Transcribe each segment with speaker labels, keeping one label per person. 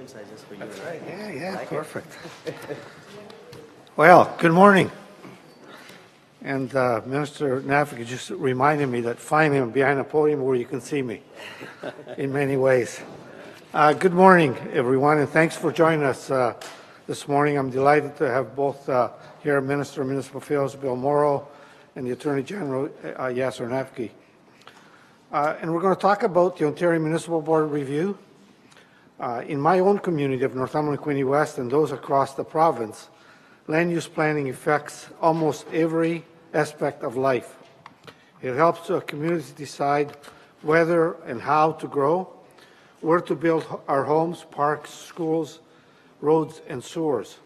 Speaker 1: medium sizes for you.
Speaker 2: That's right. Yeah,
Speaker 1: Like
Speaker 2: perfect. Well, good morning. And Minister Nafik just reminded me that find him behind a podium where you can see me in many ways. Good morning, everyone, and thanks for joining us this morning. I'm delighted to have both here Minister of Municipal Affairs Bill Morrow and the Attorney General Yasser Nafki. And we're going to talk about the Ontario Municipal Board review. In my own community of Northumberland, Queenie West, and those across the province, land use planning affects almost every aspect of life. It helps a community decide whether and how to grow, where to build our homes, parks, schools, roads, and sewers.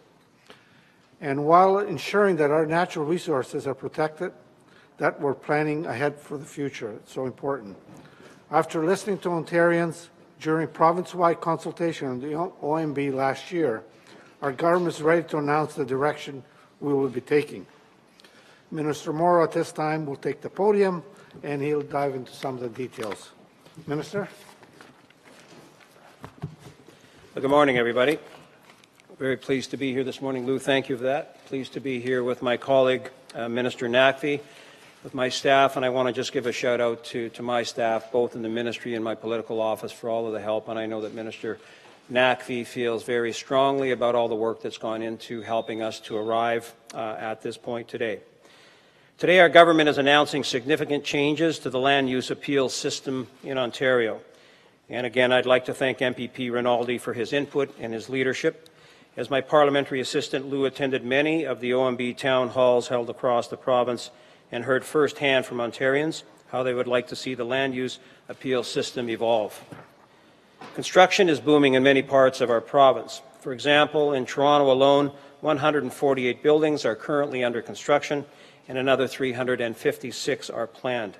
Speaker 2: And while ensuring that our natural resources are protected, that we're planning ahead for the future. It's so important. After listening to Ontarians during province-wide consultation on the OMB last year, our government is ready to announce the direction we will be taking. Minister Morrow at this time will take the podium and he'll dive into some of the details. Minister?
Speaker 3: Well, good morning, everybody. Very pleased to be here this morning. Lou, thank you for that. Pleased to be here with my colleague, Minister Naffi, with my staff, and I want to just give a shout out to my staff, both in the ministry and my political office, for all of the help. And I know that Minister Naffi feels very strongly about all the work that's gone into helping us to arrive at this point today. Today, our government is announcing significant changes to the land use appeals system in Ontario. And again, I'd like to thank MPP Rinaldi for his input and his leadership. As my parliamentary assistant, Lou attended many of the OMB town halls held across the province and heard firsthand from Ontarians how they would like to see the land use appeal system evolve. Construction is booming in many parts of our province. For example, in Toronto alone, 148 buildings are currently under construction and another 356 are planned.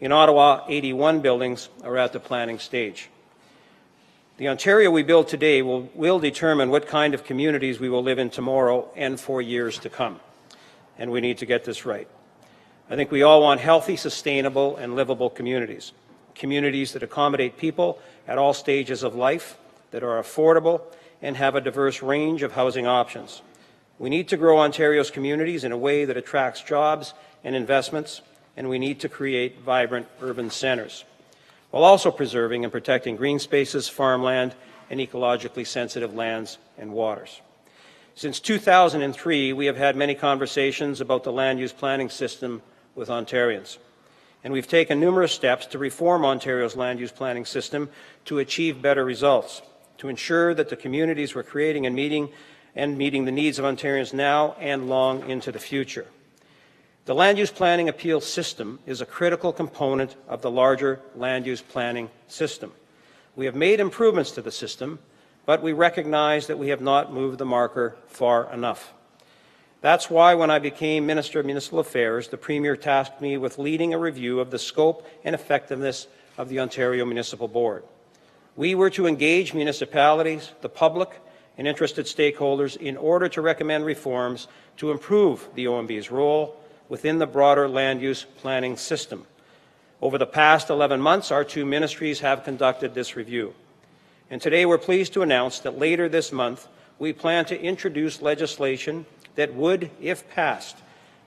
Speaker 3: In Ottawa, 81 buildings are at the planning stage. The Ontario we build today will determine what kind of communities we will live in tomorrow and for years to come. And we need to get this right. I think we all want healthy, sustainable, and livable communities. Communities that accommodate people at all stages of life, that are affordable, and have a diverse range of housing options. We need to grow Ontario's communities in a way that attracts jobs and investments, and we need to create vibrant urban centres, while also preserving and protecting green spaces, farmland, and ecologically sensitive lands and waters. Since 2003, we have had many conversations about the land use planning system with Ontarians. And we've taken numerous steps to reform Ontario's land use planning system to achieve better results, to ensure that the communities we're creating and meeting the needs of Ontarians now and long into the future. The land use planning appeal system is a critical component of the larger land use planning system. We have made improvements to the system, but we recognize that we have not moved the marker far enough. That's why when I became Minister of Municipal Affairs, the Premier tasked me with leading a review of the scope and effectiveness of the Ontario Municipal Board. We were to engage municipalities, the public, and interested stakeholders in order to recommend reforms to improve the OMB's role within the broader land use planning system. Over the past 11 months, our two ministries have conducted this review. And today we're pleased to announce that later this month, we plan to introduce legislation that would, if passed,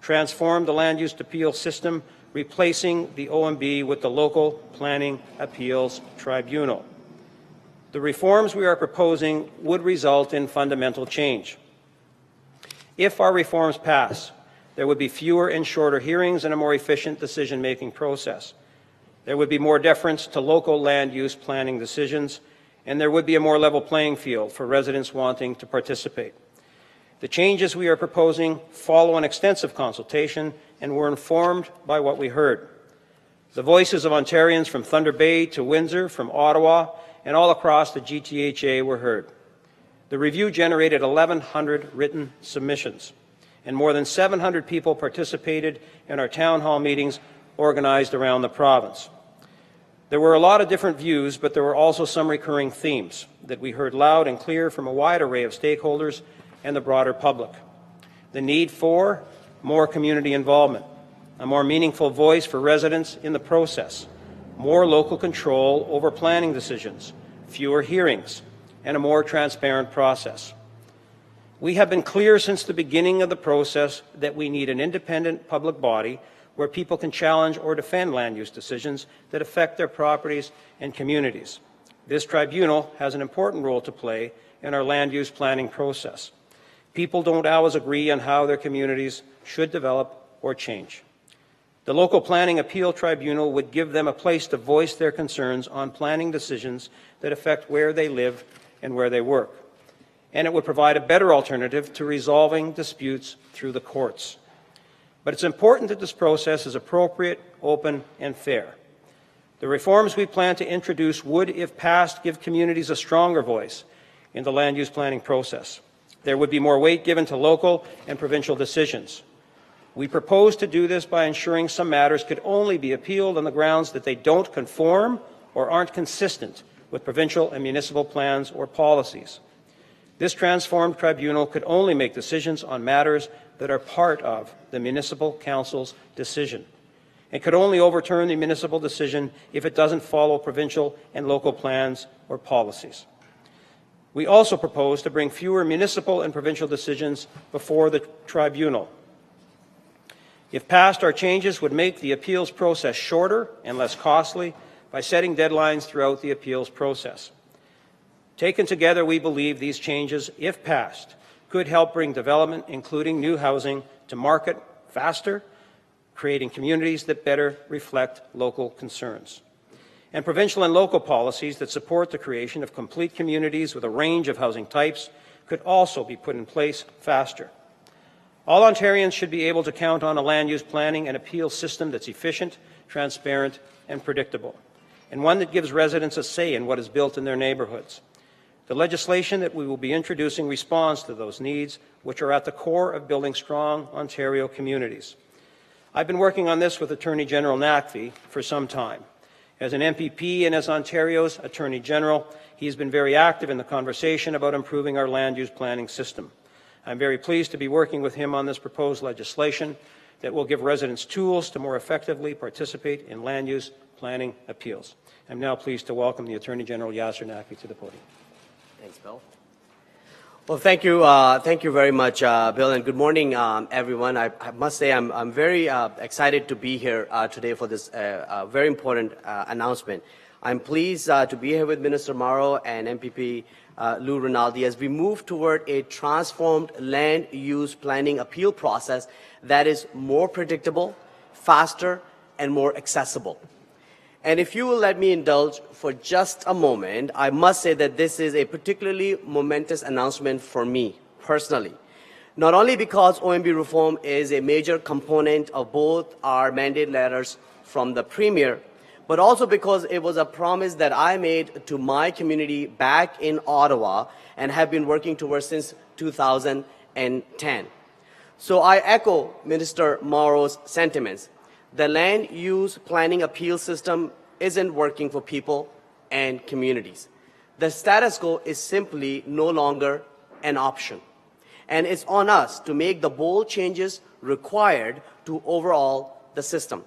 Speaker 3: transform the land use appeal system, replacing the OMB with the Local Planning Appeals Tribunal. The reforms we are proposing would result in fundamental change. If our reforms pass, there would be fewer and shorter hearings and a more efficient decision-making process. There would be more deference to local land use planning decisions, and there would be a more level playing field for residents wanting to participate. The changes we are proposing follow an extensive consultation and were informed by what we heard. The voices of Ontarians from Thunder Bay to Windsor, from Ottawa, and all across the GTHA were heard. The review generated 1,100 written submissions, and more than 700 people participated in our town hall meetings organized around the province. There were a lot of different views, but there were also some recurring themes that we heard loud and clear from a wide array of stakeholders and the broader public. The need for more community involvement, a more meaningful voice for residents in the process, more local control over planning decisions, fewer hearings, and a more transparent process. We have been clear since the beginning of the process that we need an independent public body where people can challenge or defend land use decisions that affect their properties and communities. This tribunal has an important role to play in our land use planning process. People don't always agree on how their communities should develop or change. The local planning appeal tribunal would give them a place to voice their concerns on planning decisions that affect where they live and where they work. And it would provide a better alternative to resolving disputes through the courts. But it's important that this process is appropriate, open, and fair. The reforms we plan to introduce would, if passed, give communities a stronger voice in the land use planning process. There would be more weight given to local and provincial decisions. We propose to do this by ensuring some matters could only be appealed on the grounds that they don't conform or aren't consistent with provincial and municipal plans or policies. This transformed tribunal could only make decisions on matters that are part of the municipal council's decision. It could only overturn the municipal decision if it doesn't follow provincial and local plans or policies. We also propose to bring fewer municipal and provincial decisions before the tribunal. If passed, our changes would make the appeals process shorter and less costly by setting deadlines throughout the appeals process. Taken together, we believe these changes, if passed, could help bring development, including new housing, to market faster, creating communities that better reflect local concerns. And provincial and local policies that support the creation of complete communities with a range of housing types could also be put in place faster. All Ontarians should be able to count on a land use planning and appeal system that's efficient, transparent, and predictable, and one that gives residents a say in what is built in their neighbourhoods. The legislation that we will be introducing responds to those needs, which are at the core of building strong Ontario communities. I've been working on this with Attorney General Naqvi for some time. As an MPP and as Ontario's Attorney General, he has been very active in the conversation about improving our land use planning system. I'm very pleased to be working with him on this proposed legislation that will give residents tools to more effectively participate in land use planning appeals. I'm now pleased to welcome the Attorney General Yasir Naqvi to the podium.
Speaker 1: Thanks, Bill. Well, thank you very much, Bill, and good morning, everyone. I must say I'm very excited to be here today for this very important announcement. I'm pleased to be here with Minister Mauro and MPP Lou Rinaldi as we move toward a transformed land use planning appeal process that is more predictable, faster, and more accessible. And if you will let me indulge for just a moment, I must say that this is a particularly momentous announcement for me personally. Not only because OMB reform is a major component of both our mandate letters from the Premier, but also because it was a promise that I made to my community back in Ottawa and have been working towards since 2010. So I echo Minister Mauro's sentiments. The land use planning appeal system isn't working for people and communities. The status quo is simply no longer an option. And it's on us to make the bold changes required to overhaul the system.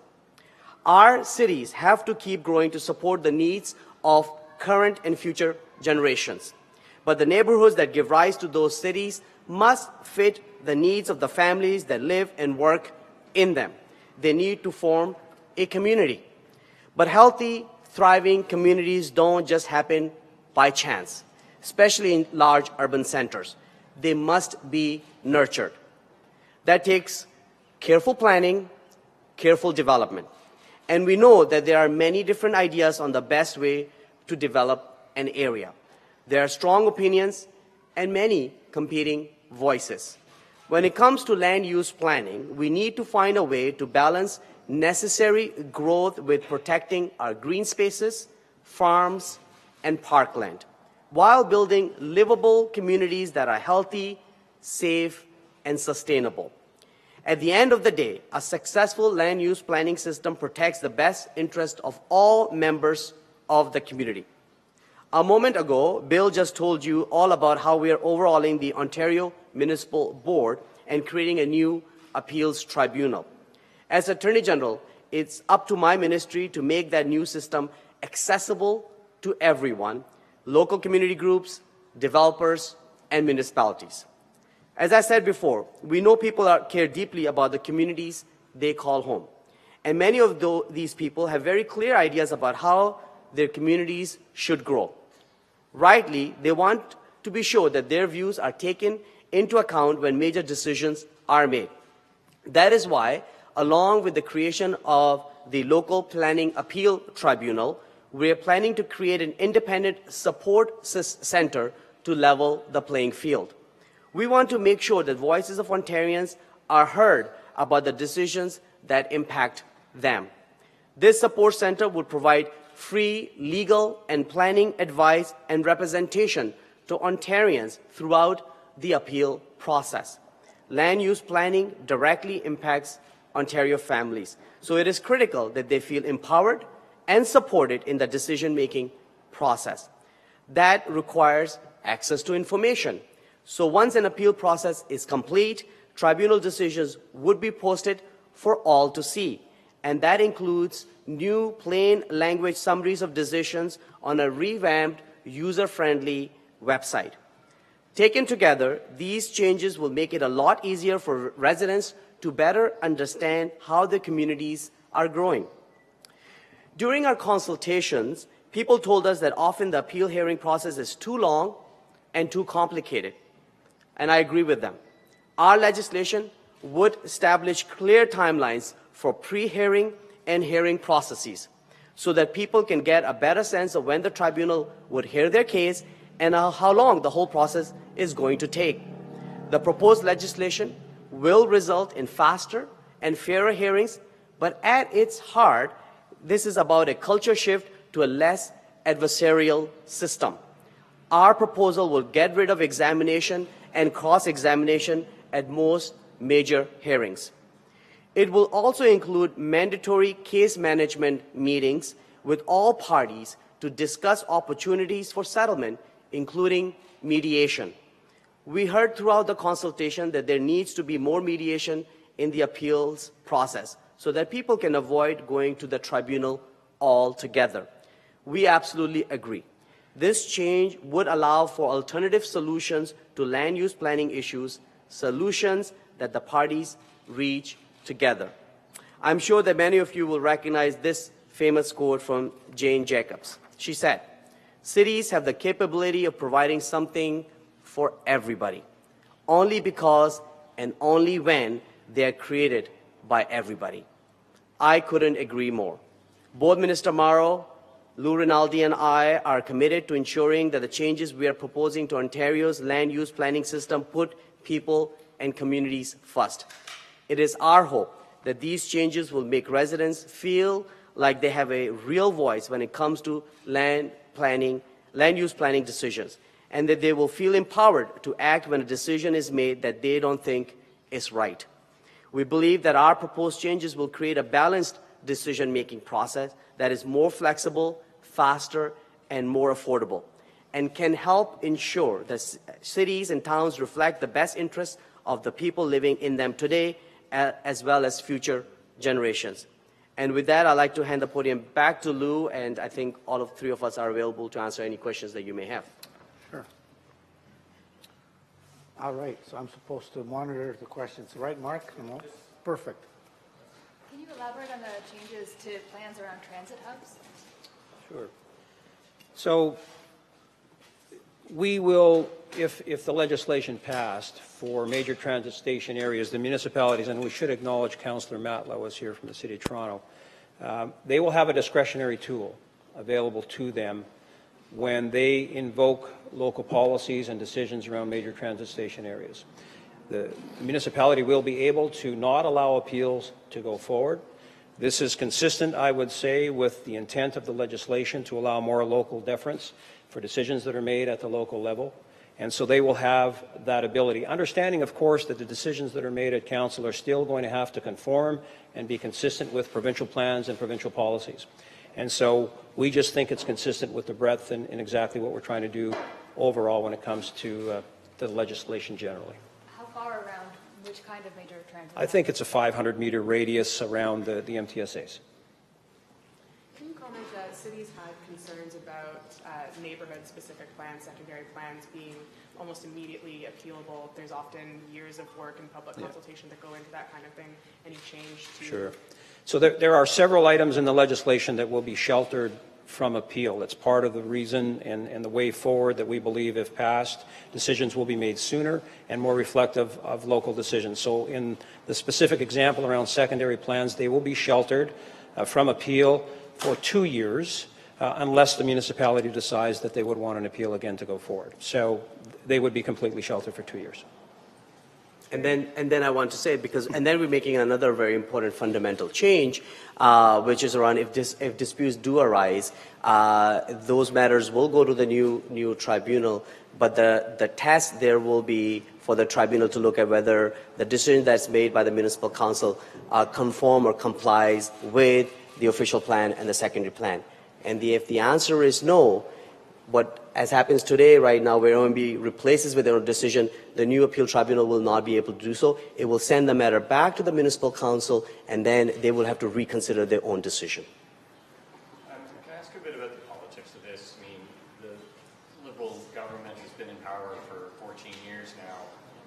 Speaker 1: Our cities have to keep growing to support the needs of current and future generations. But the neighborhoods that give rise to those cities must fit the needs of the families that live and work in them. They need to form a community. But healthy, thriving communities don't just happen by chance, especially in large urban centers. They must be nurtured. That takes careful planning, careful development. And we know that there are many different ideas on the best way to develop an area. There are strong opinions and many competing voices. When it comes to land use planning, we need to find a way to balance necessary growth with protecting our green spaces, farms, and parkland, while building livable communities that are healthy, safe, and sustainable. At the end of the day, a successful land use planning system protects the best interest of all members of the community. A moment ago, Bill just told you all about how we are overhauling the Ontario Municipal Board and creating a new appeals tribunal. As Attorney General, it's up to my ministry to make that new system accessible to everyone, local community groups, developers, and municipalities. As I said before, we know people care deeply about the communities they call home. And many of these people have very clear ideas about how their communities should grow. Rightly, they want to be sure that their views are taken into account when major decisions are made. That is why, along with the creation of the Local Planning Appeal Tribunal, we are planning to create an independent support center to level the playing field. We want to make sure that voices of Ontarians are heard about the decisions that impact them. This support center will provide free legal and planning advice and representation to Ontarians throughout the appeal process. Land use planning directly impacts Ontario families, so it is critical that they feel empowered and supported in the decision-making process. That requires access to information. So once an appeal process is complete, tribunal decisions would be posted for all to see, and that includes new plain language summaries of decisions on a revamped, user-friendly website. Taken together, these changes will make it a lot easier for residents to better understand how their communities are growing. During our consultations, people told us that often the appeal hearing process is too long and too complicated, and I agree with them. Our legislation would establish clear timelines for pre-hearing and hearing processes so that people can get a better sense of when the tribunal would hear their case and how long the whole process is going to take. The proposed legislation will result in faster and fairer hearings, but at its heart, this is about a culture shift to a less adversarial system. Our proposal will get rid of examination and cross-examination at most major hearings. It will also include mandatory case management meetings with all parties to discuss opportunities for settlement, including mediation. We heard throughout the consultation that there needs to be more mediation in the appeals process so that people can avoid going to the tribunal altogether. We absolutely agree. This change would allow for alternative solutions to land use planning issues, solutions that the parties reach together. I'm sure that many of you will recognize this famous quote from Jane Jacobs. She said, "Cities have the capability of providing something for everybody, only because and only when they are created by everybody." I couldn't agree more. Both Minister Morrow, Lou Rinaldi, and I are committed to ensuring that the changes we are proposing to Ontario's land use planning system put people and communities first. It is our hope that these changes will make residents feel like they have a real voice when it comes to land use planning decisions, and that they will feel empowered to act when a decision is made that they don't think is right. We believe that our proposed changes will create a balanced decision-making process that is more flexible, faster, and more affordable, and can help ensure that cities and towns reflect the best interests of the people living in them today, as well as future generations. And with that, I'd like to hand the podium back to Lou, and I think all of three of us are available to answer any questions that you may have.
Speaker 2: Sure. All right, so I'm supposed to monitor the questions, right, Mark? No? Perfect.
Speaker 4: Can you elaborate on the changes to plans around transit hubs?
Speaker 3: Sure. So we will, if the legislation passed for major transit station areas, the municipalities, and we should acknowledge Councillor Matlow is here from the City of Toronto, they will have a discretionary tool available to them when they invoke local policies and decisions around major transit station areas. The municipality will be able to not allow appeals to go forward. This is consistent, I would say, with the intent of the legislation to allow more local deference for decisions that are made at the local level. And so they will have that ability. Understanding, of course, that the decisions that are made at council are still going to have to conform and be consistent with provincial plans and provincial policies. And so we just think it's consistent with the breadth and exactly what we're trying to do overall when it comes to the legislation generally.
Speaker 4: How far around which kind of major transit?
Speaker 3: I think it's a 500-meter radius around the MTSAs.
Speaker 5: Can you comment city's had concerns about neighborhood-specific plans, secondary plans being almost immediately appealable. There's often years of work and public consultation that go into that kind of thing. Any change to...
Speaker 3: Sure. So there are several items in the legislation that will be sheltered from appeal. It's part of the reason and the way forward that we believe, if passed, decisions will be made sooner and more reflective of local decisions. So in the specific example around secondary plans, they will be sheltered from appeal for 2 years unless the municipality decides that they would want an appeal again to go forward. So they would be completely sheltered for 2 years.
Speaker 1: And then I want to say, and then we're making another very important fundamental change, which is around if disputes do arise, those matters will go to the new tribunal, but the test there will be for the tribunal to look at whether the decision that's made by the municipal council conform or complies with the official plan and the secondary plan. And if the answer is no, as happens today, right now, where OMB replaces with their own decision, the new appeal tribunal will not be able to do so. It will send the matter back to the municipal council, and then they will have to reconsider their own decision.
Speaker 6: Can I ask a bit about the politics of this? I mean, the Liberal government has been in power for 14 years now.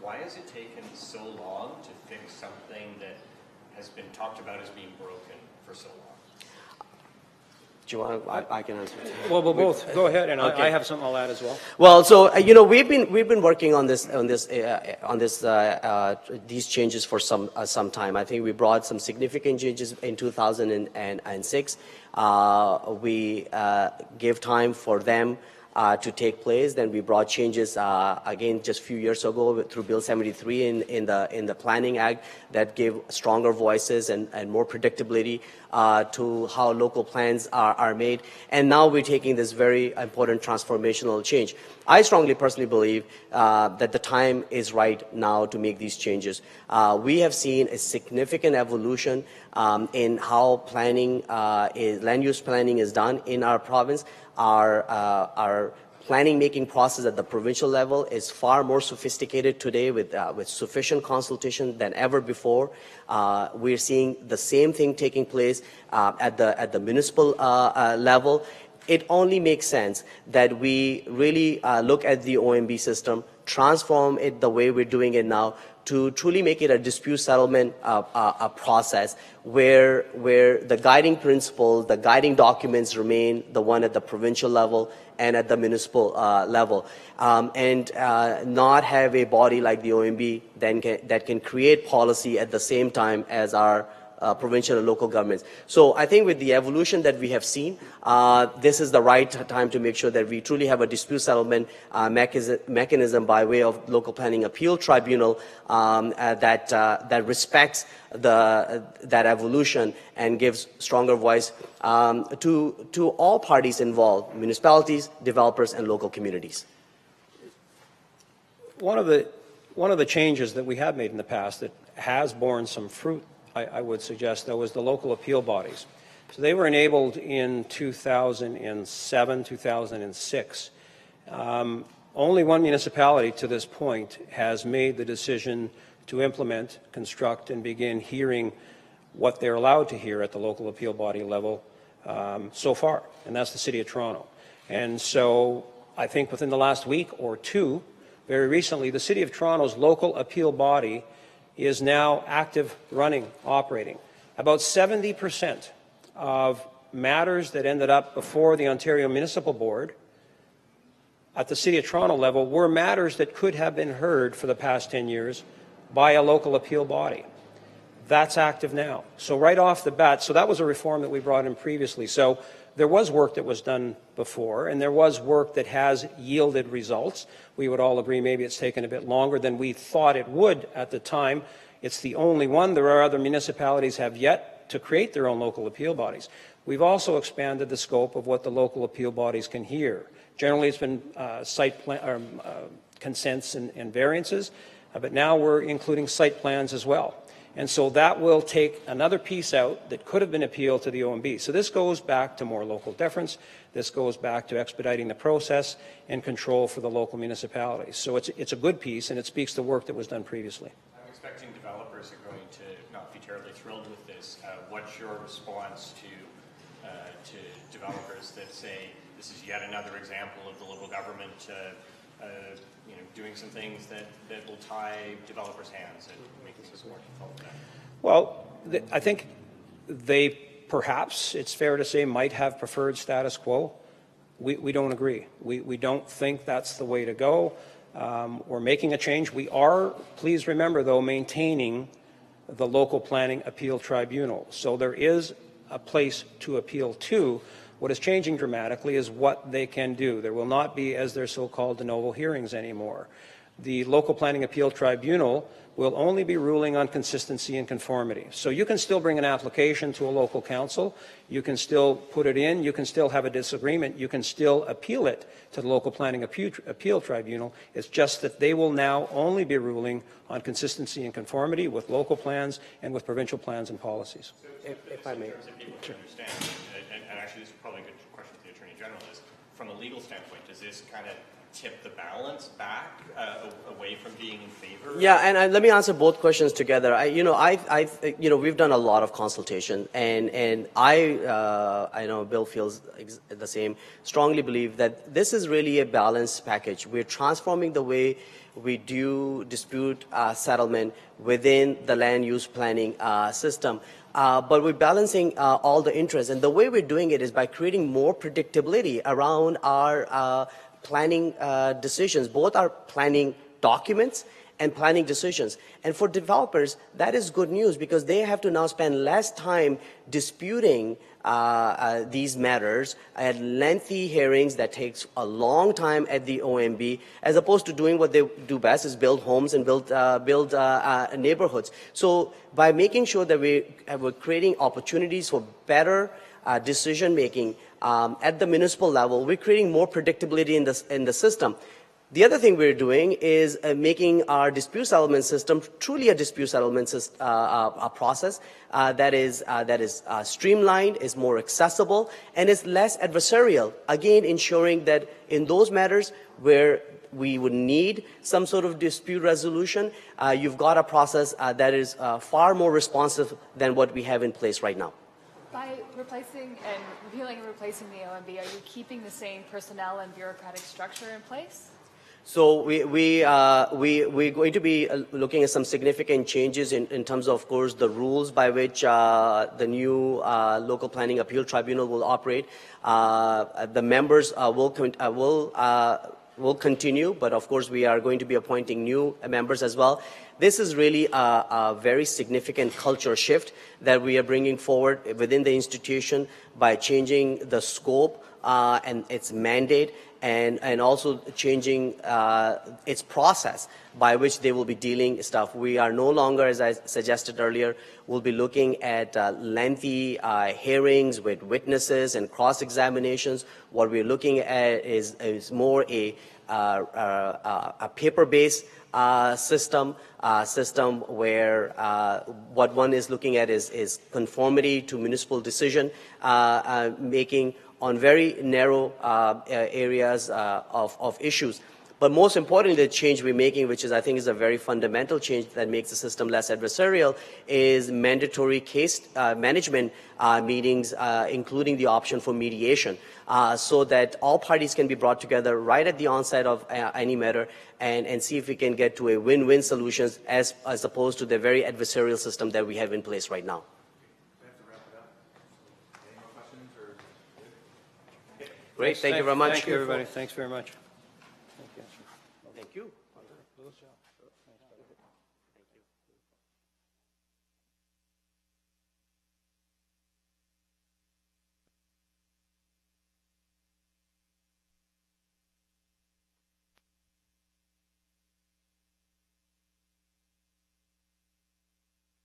Speaker 6: Why has it taken so long to fix something that has been talked about as being broken for so long?
Speaker 1: Do you want? I can answer.
Speaker 3: Well, we'll both go ahead, and
Speaker 1: Okay.
Speaker 3: I have something I'll add as well.
Speaker 1: Well, so we've been working on these changes for some time. I think we brought some significant changes in 2006. We gave time for them to take place. Then we brought changes again just a few years ago through Bill 73 in the Planning Act that gave stronger voices and more predictability to how local plans are made. And now we're taking this very important transformational change. I strongly personally believe that the time is right now to make these changes. We have seen a significant evolution in how planning land use planning is done in our province. Our planning making process at the provincial level is far more sophisticated today with sufficient consultation than ever before. We're seeing the same thing taking place at the municipal level. It only makes sense that we really look at the OMB system, transform it the way we're doing it now, to truly make it a dispute settlement process where the guiding principles, the guiding documents remain the one at the provincial level and at the municipal level, and not have a body like the OMB that can create policy at the same time as our provincial and local governments. So I think with the evolution that we have seen, this is the right time to make sure that we truly have a dispute settlement mechanism by way of local planning appeal tribunal that respects that evolution and gives stronger voice to all parties involved, municipalities, developers, and local communities.
Speaker 3: One of the changes that we have made in the past that has borne some fruit, I would suggest, though, is the local appeal bodies. So they were enabled in 2007, 2006. Only one municipality to this point has made the decision to implement, construct, and begin hearing what they're allowed to hear at the local appeal body level so far, and that's the City of Toronto. And so I think within the last week or two, very recently, the City of Toronto's local appeal body is now active, running, operating. About 70% of matters that ended up before the Ontario Municipal Board at the City of Toronto level were matters that could have been heard for the past 10 years by a local appeal body. That's active now. So right off the bat, so that was a reform that we brought in previously. So there was work that was done before, and there was work that has yielded results. We would all agree maybe it's taken a bit longer than we thought it would at the time. It's the only one. There are other municipalities have yet to create their own local appeal bodies. We've also expanded the scope of what the local appeal bodies can hear. Generally, it's been site plan, consents and variances, but now we're including site plans as well. And so that will take another piece out that could have been appealed to the OMB. So this goes back to more local deference. This goes back to expediting the process and control for the local municipalities. So it's a good piece, and it speaks to work that was done previously.
Speaker 6: I'm expecting developers are going to not be terribly thrilled with this. What's your response to to developers that say this is yet another example of the Liberal government doing some things that will tie developers' hands and make this more difficult?
Speaker 3: Well, I think they perhaps, it's fair to say, might have preferred status quo. We don't agree. We don't think that's the way to go. We're making a change. We are, please remember, though, maintaining the local planning appeal tribunal. So there is a place to appeal to. What is changing dramatically is what they can do. There will not be, as their so-called de novo hearings anymore. The local planning appeal tribunal will only be ruling on consistency and conformity. So you can still bring an application to a local council, you can still put it in, you can still have a disagreement, you can still appeal it to the local planning appeal tribunal. It's just that they will now only be ruling on consistency and conformity with local plans and with provincial plans and policies.
Speaker 1: If I may.
Speaker 6: In terms of people to understand, and actually this is probably a good question for the Attorney General, is from a legal standpoint, does this kind of tip the balance back away from being in favor?
Speaker 1: Yeah, and let me answer both questions together. We've done a lot of consultation, and I know Bill feels the same. Strongly believe that this is really a balanced package. We're transforming the way we do dispute settlement within the land use planning system. But we're balancing all the interests, and the way we're doing it is by creating more predictability around our planning decisions, both our planning documents and planning decisions. And for developers, that is good news because they have to now spend less time disputing these matters at lengthy hearings that takes a long time at the OMB, as opposed to doing what they do best, is build homes and build neighborhoods. So by making sure that we're creating opportunities for better decision making at the municipal level, we're creating more predictability in the system. The other thing we're doing is making our dispute settlement system truly a dispute settlement process that is streamlined, is more accessible, and is less adversarial. Again, ensuring that in those matters where we would need some sort of dispute resolution, you've got a process that is far more responsive than what we have in place right now.
Speaker 4: By replacing and repealing and replacing the OMB, are you keeping the same personnel and bureaucratic structure in place?
Speaker 1: So we're going to be looking at some significant changes in terms of course, the rules by which the new local planning appeal tribunal will operate. The members will continue, but of course we are going to be appointing new members as well. This is really a very significant culture shift that we are bringing forward within the institution by changing the scope and its mandate, and also changing its process by which they will be dealing stuff. We are no longer, as I suggested earlier, we'll be looking at lengthy hearings with witnesses and cross-examinations. What we're looking at is more a paper-based system where what one is looking at is conformity to municipal decision making on very narrow areas of issues. But most importantly, the change we're making, which is I think is a very fundamental change that makes the system less adversarial, is mandatory case management meetings, including the option for mediation, so that all parties can be brought together right at the onset of any matter and see if we can get to a win-win solutions as opposed to the very adversarial system that we have in place right now. Great. Thank you very much.
Speaker 3: Thank you, everybody. Thanks very much.